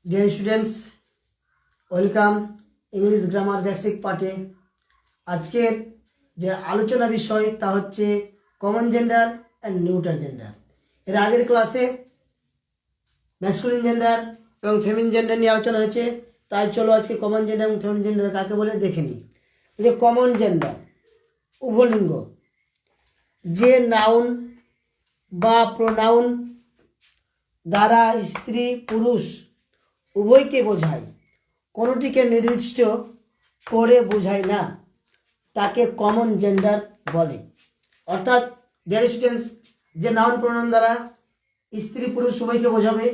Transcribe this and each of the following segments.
Dear students, welcome English grammar basic পার্টে। আজকের যে আলোচনা বিষয় তা হচ্ছে common gender and neutral gender. এর আগের ক্লাসে ম্যাসকুলিন জেন্ডার এবং ফেমিনিন জেন্ডার নিয়ে আলোচনা হয়েছে, তাই চলো আজকে কমন জেন্ডার এবং ফেমিনিন জেন্ডার কাকে বলে দেখে নিই। যে কমন জেন্ডার উভলিঙ্গ, যে নাউন বা প্রোনাউন দ্বারা স্ত্রী পুরুষ উভয়কে বোঝায়, কোনোটিকে নির্দিষ্ট করে বোঝায় না, তাকে কমন জেন্ডার বলে। অর্থাৎ ডিয়ার স্টুডেন্টস, যে নাউন প্রোনাউন দ্বারা স্ত্রী পুরুষ উভয়কে বোঝাবে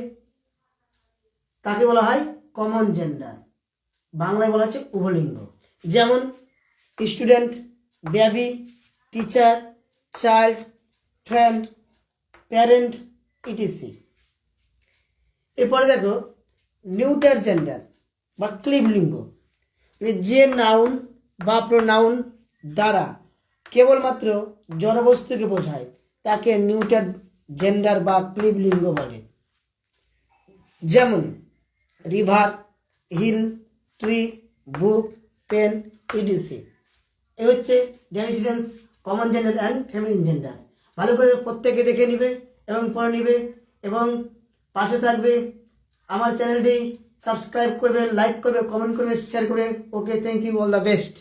তাকে বলা হয় কমন জেন্ডার, বাংলায় বলা হচ্ছে উভলিঙ্গ। যেমন student, baby, teacher, child, friend, parent, etc. এরপরে দেখো নিউটার জেন্ডার বা ক্লিবলিঙ্গ, যে নাউন বা প্রোনাউন দ্বারা কেবলমাত্র জড়বস্তুকে বোঝায় তাকে নিউটার জেন্ডার বা ক্লিবলিঙ্গ বলে। যেমন river, hill, tree, book, pen, etc. এই হচ্ছে ডিয়ার common gender and feminine gender. ভালো করে প্রত্যেকে দেখে নিবে এবং পড়ে নিবে এবং পাশে থাকবে। আমার চ্যানেলটি সাবস্ক্রাইব করবে, লাইক করবে, কমেন্ট করবে, শেয়ার করবে। Okay, thank you, all the best.